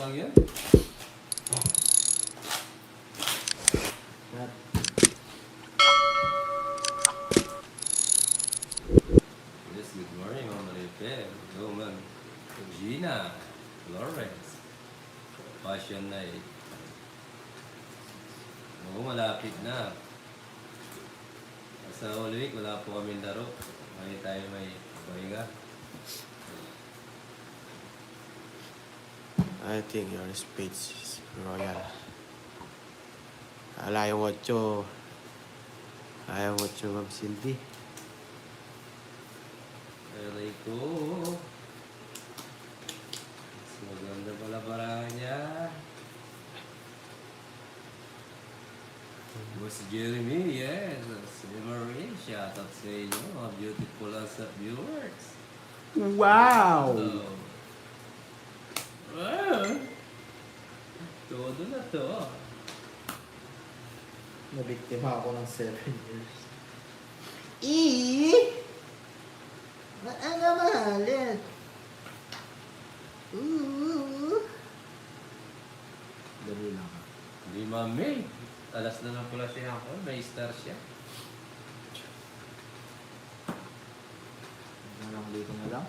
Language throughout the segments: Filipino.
lang yan. Yes, good morning, Mama Marife. Hello, Ma'am Gina, Lawrence, Passion Night. Oo, malapit na. Sa whole week, wala po kami laro. May tayo may pahinga. I think your speech is royal. Alayo mucho. Ayaw mucho, Ma'am Cindy. Aray ko. Mas maganda pala parang niya. Boss Jeremy, yes. Si Marie, shoutout sa inyo. Mga beautiful as viewers. Wow! Todo na to. Nabiktima ako ng 7 years. Ba't ang mahalit? Dali lang ka. Hindi mami. Alas na lang pala siya ako. May star siya. Hanggang dito na lang.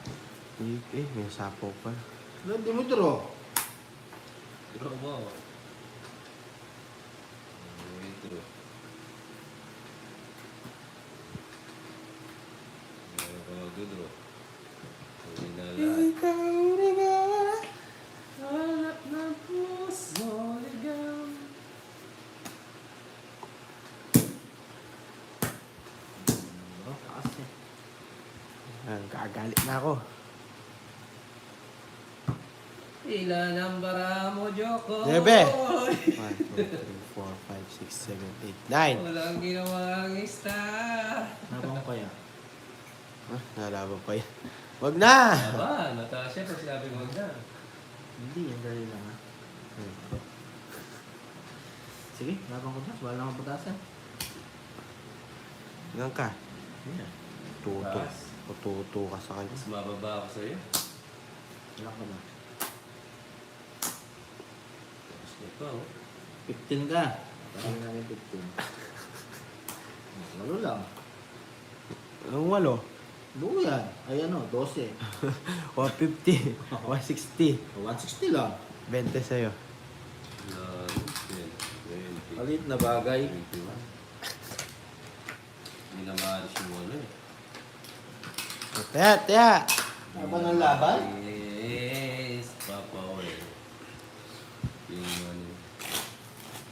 May sapo pa. Hindi mo draw. Draw mo. Draw. Draw. Hindi na lahat. Hanap ng puso, ligaw. Kasi. Kagalit na ako. Ilan ang bara mo, Joko? 9! 1, 2, 3, 4, 5, 6, 7, 8, 9! Walang ginawang star. Nabang kaya? Nalaban pa yan. Wag na! Aba, Natasha, pag sinabi mo na. Hindi, yan dali lang ha. Sige, labang ko dyan. Wala akong putasan. Hanggang ka. Yeah. Tuto. Taas. Tuto ka sa kanya. Mas mababa ako sa'yo. Wala ka na. Tapos nito, oh. 15 ka. Parang namin 15. Lalo lang. Ang walo. Buo yan. Ay ano, 12. 150. 160. 160 lang. 20 sa'yo. 20. Malit na bagay. 21. Hindi na maalis yung ano eh. Taya! Habang ang laban? Yes, Papa Oy. Yung ano,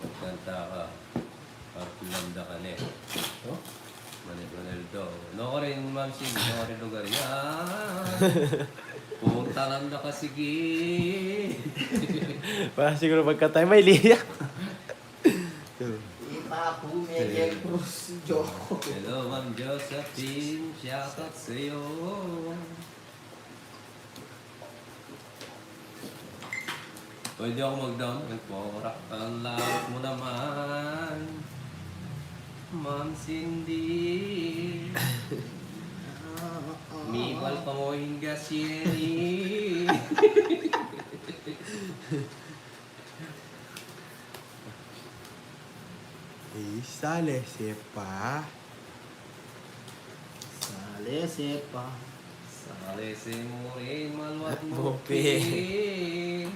pagkanta ka, pagkulanda ka na eh. Oh? Manildo. No ko rin, Ma'am Sing, no ko rin lugar yan. Punta lang na kasigi. Para siguro pagkatay may liya. Ipapu, Miguel Cruz, Joko. Hello, Ma'am Josephine. Shoutout sa'yo. Pwede ako mag-down. Nagporak ang lawak mo naman. Ma'am Cindy. Mibal pa mo hingga siyeri. Sale, sepa. Sale, sepa. Sale si Murin, malwat mo Mupi.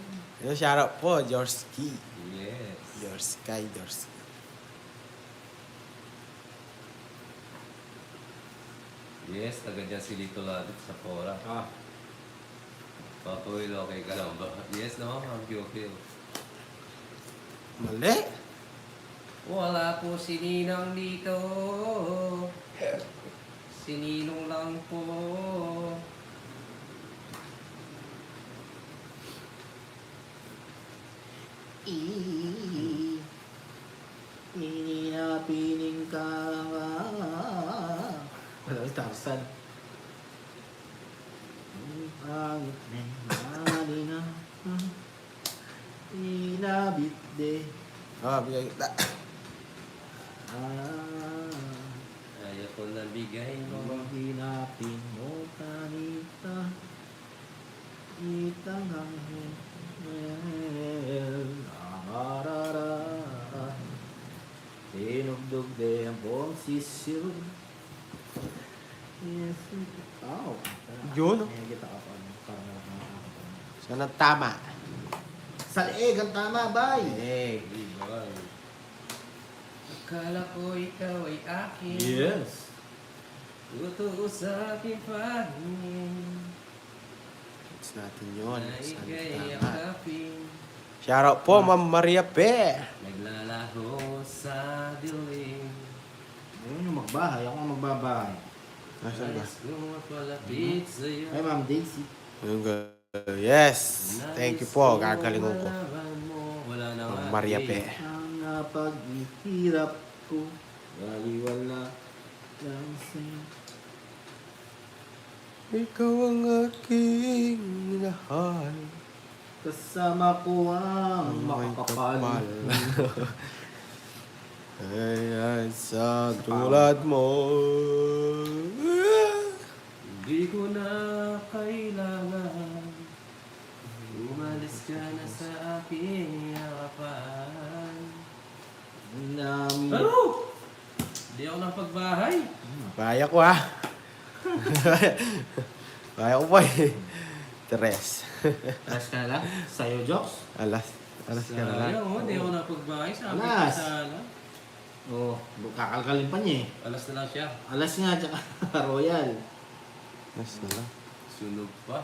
Yung shoutout po, Jorski. Yes. Jorski. Yes, taga dyan si Lito Ladit sa Pora. Ah. Papuil, okay ka lang ba? Yes naman, Ma'am Pio. Mali. Wala po si Ninang dito. Si Ninong lang po. Pining ka nga. Wala yung Tarzan. Pangit na mali na. Inabit de. Bigay kita. Ayaw ko na bigay mo. Hinapin mo kanita. Itang hangin. Tugtog de ang buong sisyo. Yes. Oh. Yun, oh. Kita ka pa. Parang nakakakita. Sana tama. Sa leeg ang tama, bay. Eh, Diba? Akala ko ikaw ay akin. Yes. Totoo sa aking pagingin. it's natin yun. Na Sana ika'y tama. yakapin. Shoutout po, Ma'am Maria Pe. Naglalaho sa dilim. Ayun yung magbahay. Ako ang magbabahay. Nasaan ba? Nais kong mapalapit sa'yo. Ay, Ma'am Daisy. Ayun ga. Yes. Thank you po. Gagalingon ko. Wala na Ma'am Maria Pe. Ang napaghihirap ko. Baliwala lang sa'yo. Ikaw ang aking minahal. Kasama ko ang May makakapal. kapal. Ayan sa tulad mo. Hindi ko na kailangan. Umalis ka na sa aking harapan. Namin. Ano? Hindi ako napagbahay. Kaya ko ha. Kaya ko pa eh. Tres. Alas ka na lang? Sa'yo, Jokes? Alas ka na lang. Sayang, oh, hindi ako napagbahay. Sabi ko Alas. sana. Oo. Kakalkalin pa niya eh. Alas na lang siya. Alas nga, tsaka Royal. Alas na lang. Sunog pa.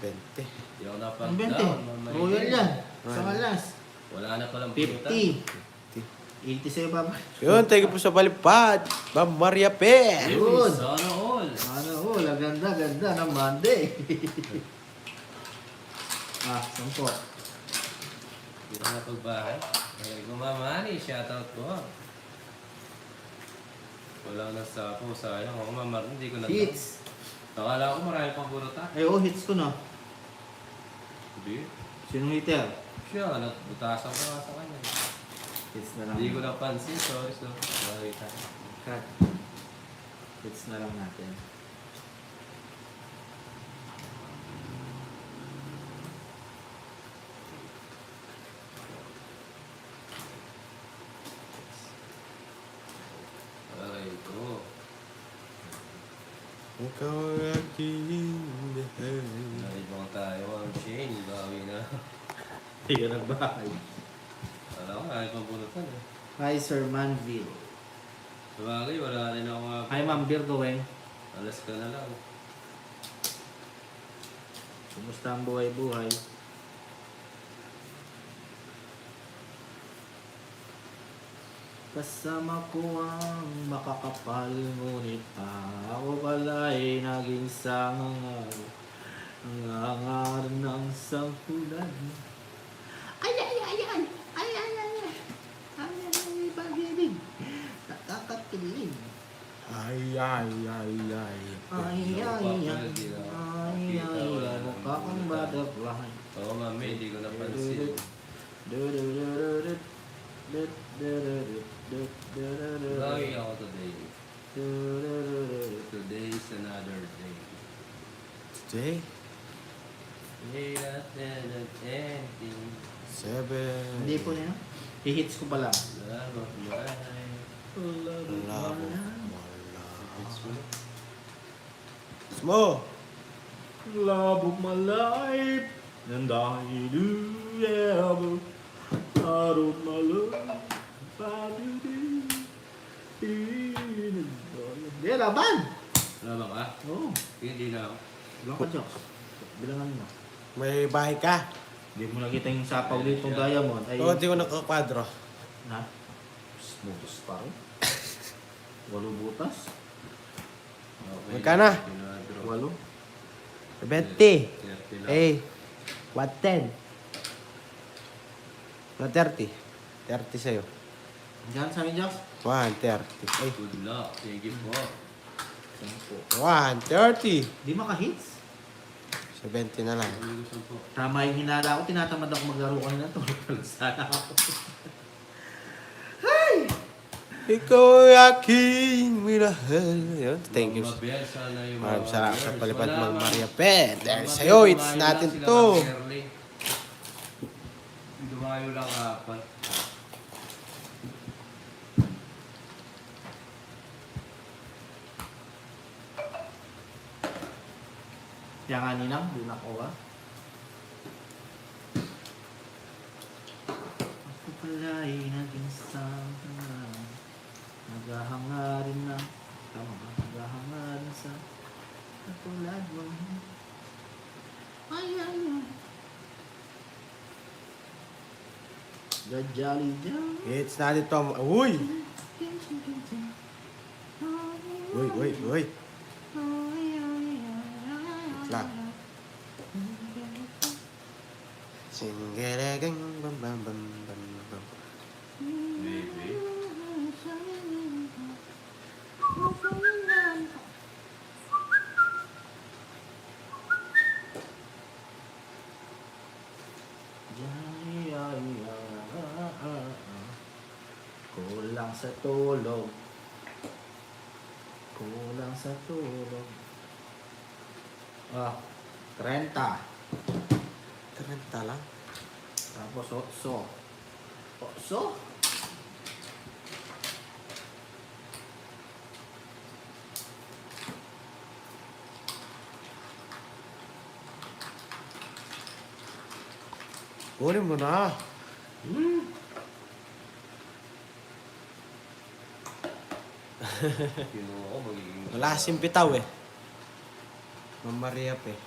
20. Hindi ako Ang napag-down. 20. Royal yan. Sa Right. alas. Wala na palang 50. 80 sa'yo, Papa. Yun, thank you po sa palipad. Ma'am Maria Pe. Yun. Sana all. Ano, oh, ganda ng Monday. 10. Hindi ako napagbahay. Kaya gumamani, shoutout ko. Wala na sa ako, sayang. Ako mamar, hindi ko na. Hits. Nakala ko marami pang buruta. Ay, oh, hits ko na. Hindi. Sinong hitter? Siya, butasan ko nga sa kanya. Hits na lang. Hindi ko napansin, sorry. Nakita. Cut. Hits na lang natin. Aray ko. Ikaw ang aking minahal. Naibang tayo, ang Shane. Bawi na. Hindi ka nagbahay. Wala ko, marami pang burutan eh. Hi, Sir Manville. Sabagay, wala rin ako nga. Hi, Ma'am Birgoweng. Alas ka na lang. Kumusta ang buhay-buhay? Kasama ko ang makakapal, ngunit ako pala'y naging sangangal. Ang angar ng sangkulan. Ay, ay, ay, ay! Ay, ay, ay, ay! Ay, ay, ay, pag-ibig! Nakakatilig! Ay, ay, ay, ay. Ay, ay, ay! Ay, ay, ay! Mukha kang butterfly. Oo, mami, hindi ko napansin. Bawi ako today. Today is another day. Today, Day that ending. 7. Hindi po niya. Hihits ko pa lang. Love of my life. Love. It's me. Smo. Love of my life. And I do ever out of my love. Hindi, laban! Wala ba ka? Oo. Hindi na ako. Ilang ka, Joks? Bilangan mo. May bahay ka? Hindi mo nakita yung sapaw dito ng diamond. Ay, Oo, di ko nakakwadro. na? Butas pa rin. 8 butas? Magkano? 8? 20. Eh, what 10? Na 30. 30 sa'yo. Diyan sa akin, Joks? 130. Ay, Good luck. Thank you po. 130. Di maka-hits? 70 na lang. Ano gusto po? Tama yung hinala ko, tinatamad ako maglaro kanina. Tulog sana ako. Ikaw ang aking minahal. Yun, thank you. Mama Bel, sana yung Maraming mga salamat sa viewers. palipad Wala, ng ma'am. Maria Pen. Dahil Mama sa'yo, Bel, it's dumayo natin lang sila, to. Ma'am Shirley. Dumayo lang kapal. Yang kaninang, di nakuha. Ako pala'y naging sama. Naghahangarin na. Tama ba? Naghahangarin sa katulad mo. Ay, ay, ay. The Jolly Jolly. It's not it, Tom. Uy! Uy, uy, uy. Lang. Singgeregang bam bam bam bam bam. Baby. Kulang sa tulog. Kulang sa tulog. 30. 30 lang. Tapos 8. 8? Kunin mo na. Kinuha ko magiging... Wala kasing bitaw eh. Mamaria pa eh.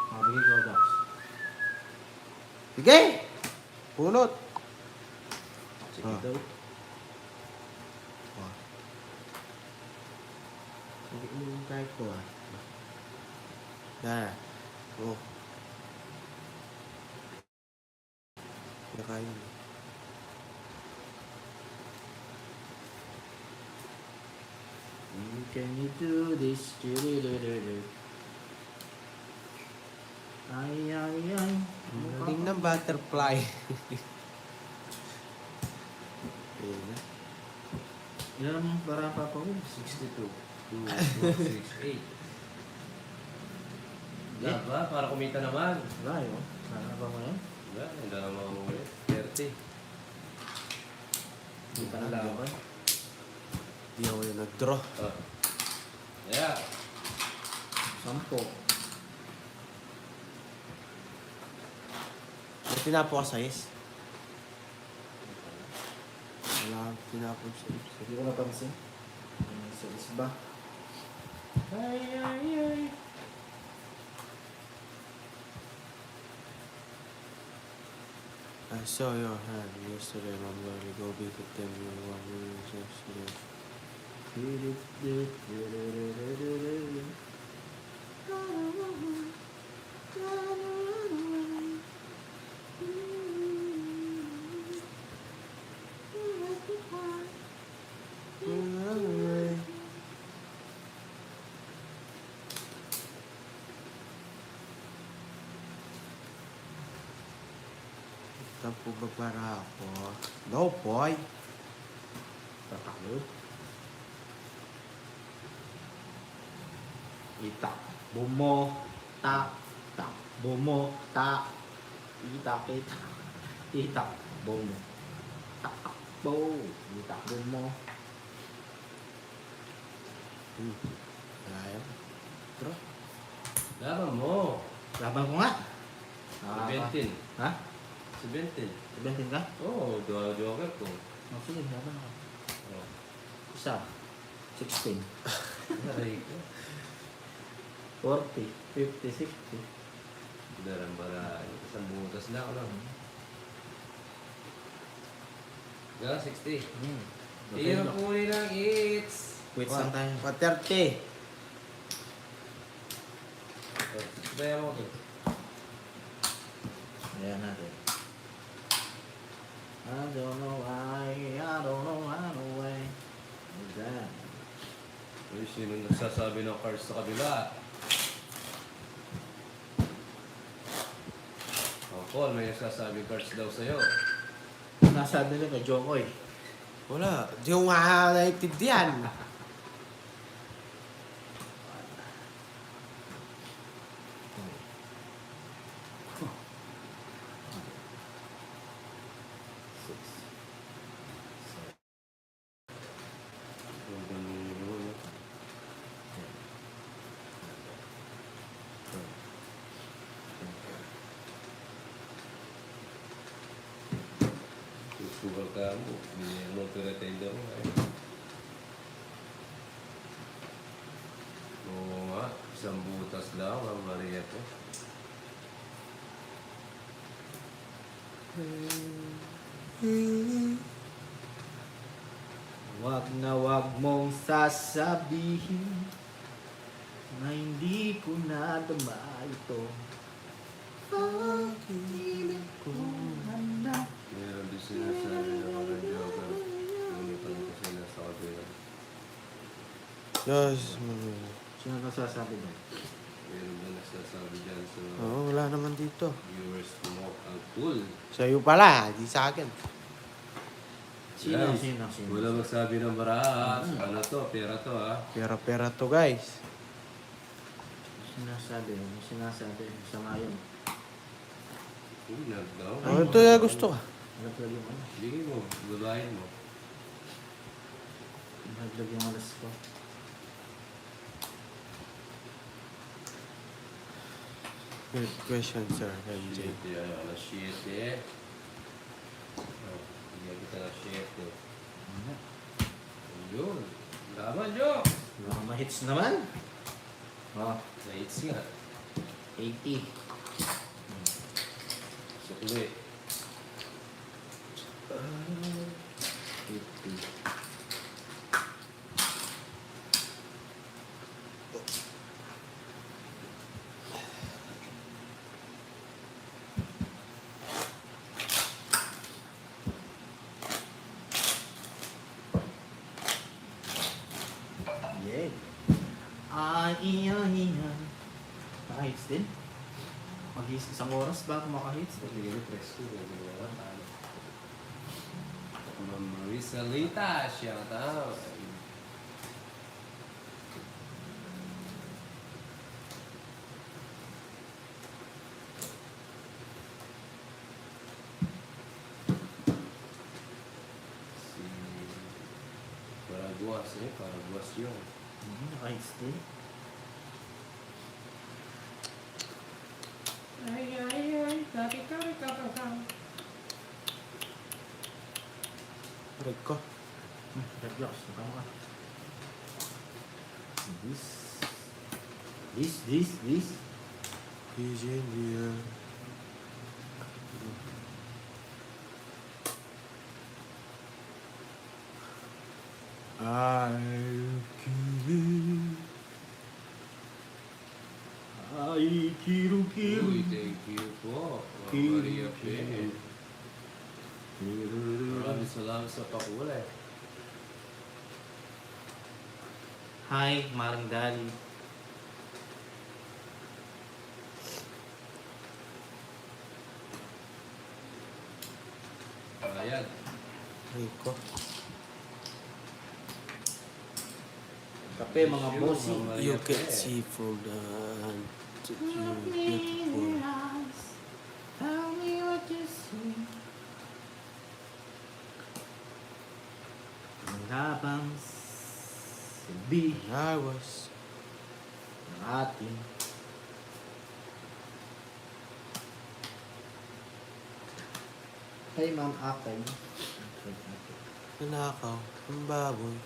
Mabigay ko, Dax. Sige! Punot! Sige Ah. daw. Hindi mo yung kahit ko ah. Yan. Oh. Nakain. Can you do this? Ay, ay, ay. Galing ng butterfly. Ayun na. Ilan ang para pa po? 62. 2, 4, 6, 8. Diba? Para kumita naman. Wala yun. Sana ba mo yun? Diba? Hindi na mamulit. 30. Hindi ka nalaban. Hindi ako yung nag-draw. Oh. Yeah. 10. May tinapo ka sa is? Wala akong tinapo sa is. Hindi ko napansin. Sa isba. Ay, ay, ay. I saw your hand yesterday. I'm going to go visit them. You want me yesterday. Tampo ba para ako? No, boy. Tatakbo. Itak. Bumo. Tak. Tak. Bumo. Tak. Itak. Itak. Itak. Bumo. Takbo. Itak. Bumo. Ayaw. Bro. Laban mo. Laban ko nga. 17. Ha? 17. 17 ka? Oo, oh, joker ko. Oh, sige, laban ako. Oh. Isa. 16. Aray ko. 40. 50. 60. Darang-bara. Isang butas na ako lang. Gala, 60. Iyon po nilang eats. Wait lang tayo. 30. Kaya mo ito. Ayan natin. I don't know why, I don't know why. What's that? Uy, sino nagsasabi ng cards sa kabila? Oh, Paul, may nagsasabi cards daw sa'yo. Nasabi nila kay Jokoy. Wala. Di ko nga naintindihan. ka mo. Binigyan mo ito retender mo. Oo nga, isang butas lang ang Maria ko. Wag na wag mong sasabihin na hindi ko nadama ito. Pag-ibig ko handa. Meron din sinasabi na mga joker. Nunipan ko sila sa kabila. Yes. Sino nasasabi ba? Meron ba nagsasabi dyan sa Oo, wala naman dito. viewers mo ang cool? Sa'yo pala, di sa akin. Sino? Guys, Sino? wala magsabi ng maraas. Ano to? Pera to ha? Pera-pera to, guys. Sinasabi. Sa ngayon. Nagdaw. Oh, ito yung gusto ka. Naglag yung ano. Bigay mo, babahin mo. Naglag yung alas ko. Good question, sir. MJ. Shit, yan. Alas 7. Oh, bigyan kita ng 7. Yun. Laban, Jo! Mga mahits naman. Oh, Nights nga. 80. Sukli. 50. Yeah. Iya. Nakahits din? Mag-hits isang oras ba ako makahits? Bigyan mo presko. Bigyan mo. Ma'am Marisa Lita, shout out. Si Paraguas, Paraguas yun. Nakahits din. Ay, kari. Red ko. Relax, nakama ka. This. PJ India. Ay, kiru-kiru. Uy, thank you po. Kiru. Maria P. Maraming salamat sa pakulay. Hi, Maring Dali. Ayan. Red ko. Kape, mga bossy. You can see from the hand that you're beautiful. Tell me what you see. Wala bang sabihin I was ng ating Hey, Ma'am Akay. nanakaw ng baboy.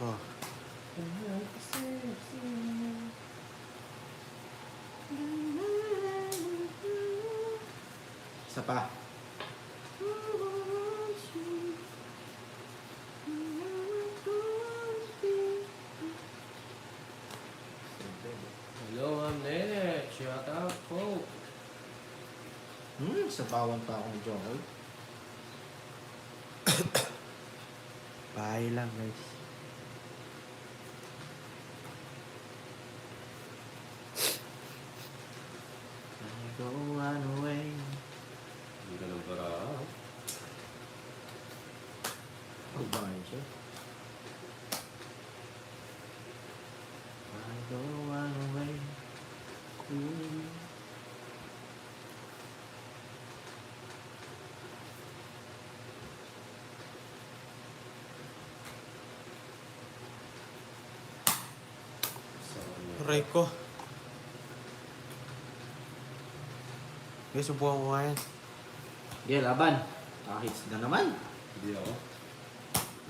Oh, Isa pa. Hello, Ma'am Nene. Shout out po. Sabawan pa akong joke. bahay lang, guys. I go run away. Hindi ka ng paraan. Oh, bakit siya? I go run away. Ooh. Aray ko. Guys, subukan ko nga yan. Sige, laban. Hits na naman. Hindi ako.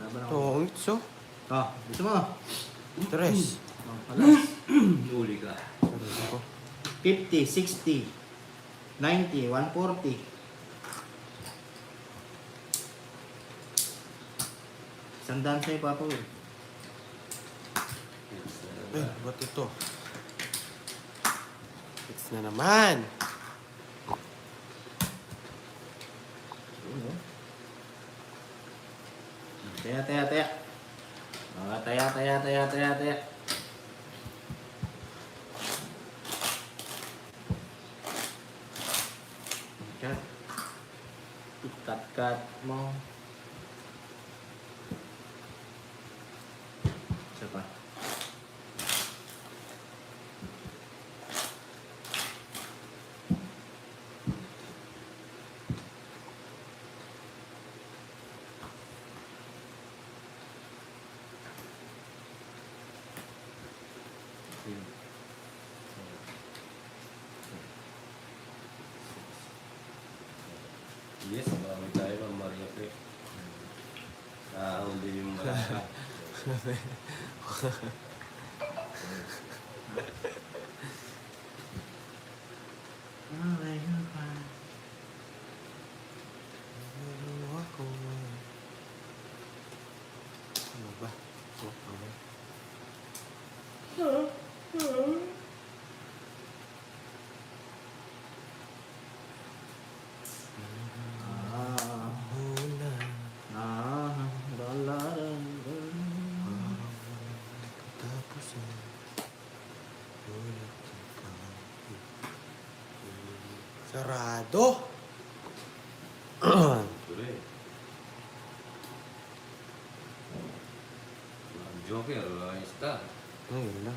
Laban Ito, ako. ang itso. Gusto mo? Tres. Palas. Uli ka. Aray ko. 50, 60, 90, 140. Sandaan sa'yo, Papa Will. Eh, ba't ito? Hits na naman. Yun, oh. Taya, taya, taya. Taya, taya, taya, taya, taya. Cut. Ikat-cut mo. Isa pa. Yes, marami tayo ng Maria Pre. Ahon din yung malaka. Okay, pa. Ano ako? Ano ba? Oh, ano? Hula. Dalaran. Tapos ulit ka. Sarado. Tuloy. Ang Joker, wala yung star. Ayun na.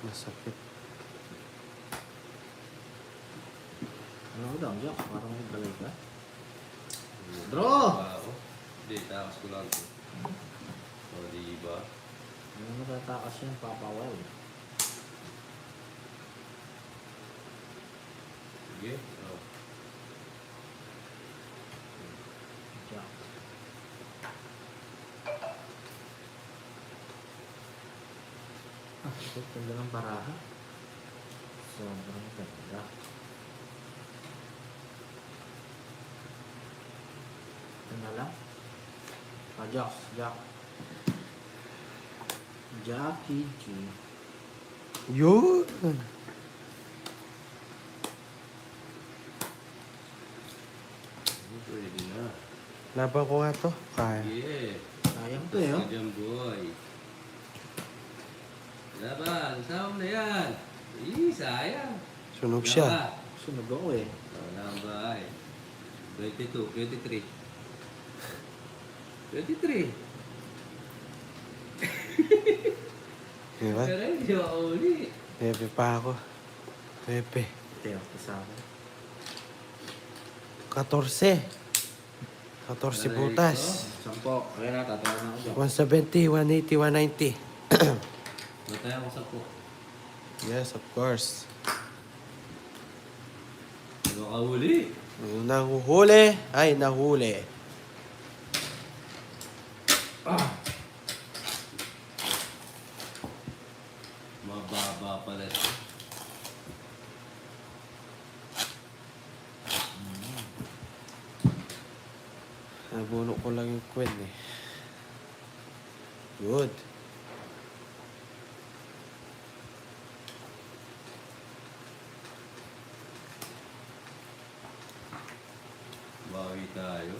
Masakit. Ano daw, Jack? Parang may balay ka. Draw! Wow. Hindi, takas ko lang ito. O, diba? Ano matatakas yan, Papa Will? Sige. O. Jack. Ito, ganda ng baraha. Sobrang ganda. Ito na lang. Jack, Jack. Jackie G. Yun. Pwede na. Laban ko nga to. Kaya. Yeah. Sayang to eh, oh. Sige dyan, boy. Laban, saan na yan? Sayang. Sunog siya. Wala ka. Sunog ako eh. Wala ang bahay. 22, 23. 23. Diba? Pero hindi ako uli. Pepe pa ako. Pepe. Ito yung kasama. 14. 14 butas. Sampo. Ayan na, tatawag na ako. 170, 180, 190. Matay ako sa po. Yes, of course. Ano ka uli? Nahuhuli ay nahuli. Mababa pala siya. Nabuno ko lang yung queen eh. Good. Bawi tayo.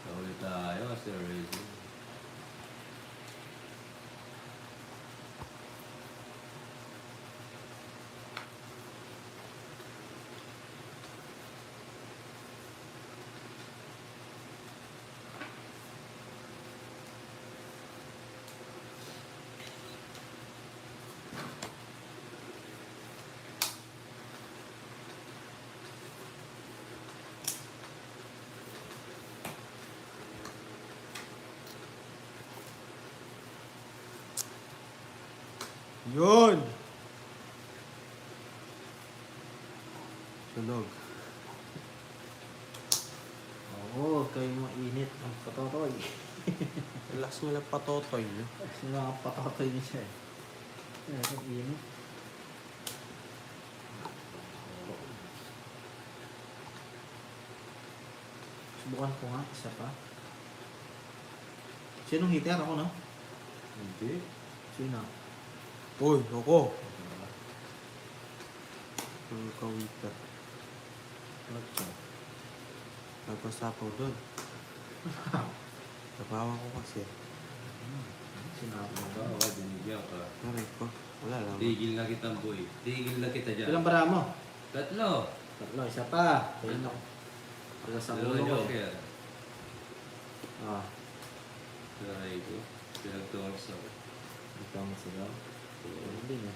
Bawi tayo, Sir Rizzo. Yun! Sunog. Oo, kayo mainit ang patotoy. Relax mo lang patotoy nyo. Kasi mga patotoy niya siya eh. Yan, ang init. Subukan ko nga, isa pa. Sinong heater? Ako, no? Hindi. Sino? Uy, ako. Ang kawita. Ano siya? Nagpasapaw doon. Nabawa ko kasi. Sinabi mo ba? Oo, binigyan ka. Naray ko. Wala lang. Tigil na kita, boy. Tigil na kita dyan. Ilang bara mo? Tatlo. Tatlo, isa pa. Kaya na. Pagka sa Dalawa ulo ko eh. joker. Ah, Saray ko. Pinagtuwas ako. ito ang sigaw. Hindi niya.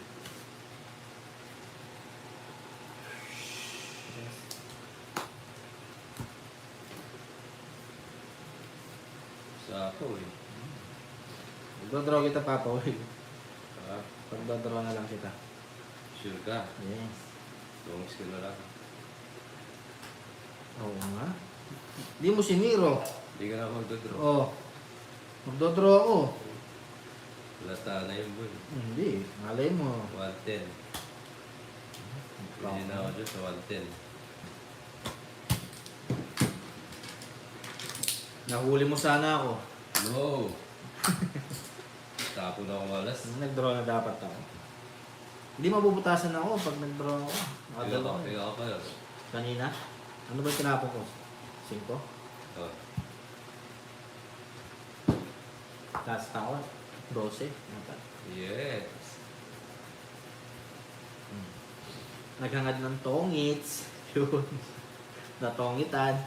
Sa ako eh. Magdodraw kita, Papa. Ah, Pagdodraw na lang kita. sure ka. Yes. Tungs ka na lang. Oo nga. Hindi mo siniro. Hindi ka na magdodraw. Oo. Magdodraw ako. Lata na yun, boy. Hindi. Malay mo. 110. Hindi na ako dyan sa 110. Nahuli mo sana ako. No! Tapo na akong alas. Nag-draw na dapat ako. Hindi mabubutasan ako pag nag-draw ako. Nakadalawa ako. Piga ka pa yun. Kanina? Ano ba yung tinapon ko? 5? Oh. Last tower? 12? Nata. Yes. Naghangad ng tongits. Yun. Natongitan.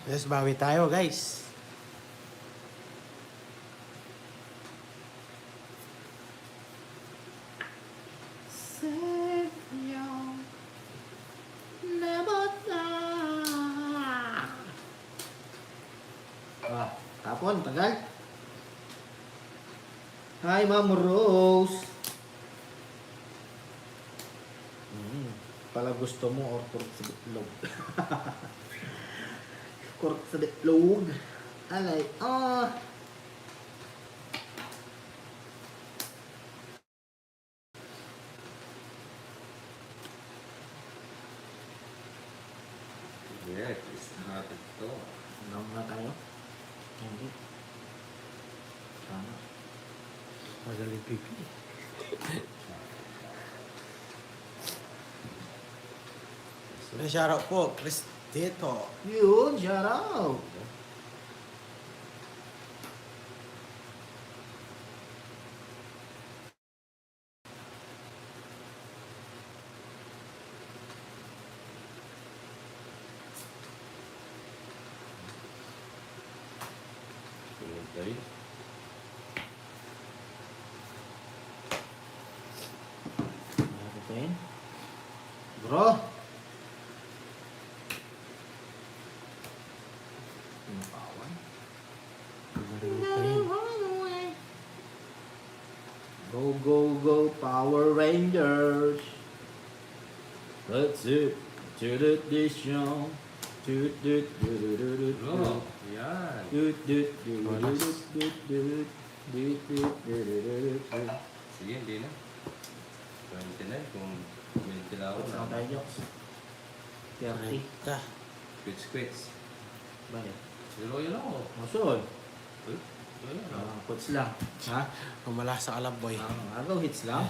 Yes, bawi tayo guys. Ah, tapon, tagal. Hi, Ma'am Rose. Pala gusto mo or kurot sa bitlog. Kurot sa bitlog. Alay, ah. Yes, it's natin to. Ano na tayo? Hindi. Tama. Magaling pipi. Shoutout po, Chris Tito. Yun, shout out. Pumintay. Natin. Bro. Pinapawan. Go, go, go, Power Rangers. Let's it. To the edition. Bro, yan. Sige, hindi na. 29 kung 20 lang ako What's na. up tayo, Joks? 30. Ka. Quits. Bakit? Pero yun ako. Masol. Uy, wala na. Puts lang. Ha? Kumala sa kalaboy. Agaw hits lang.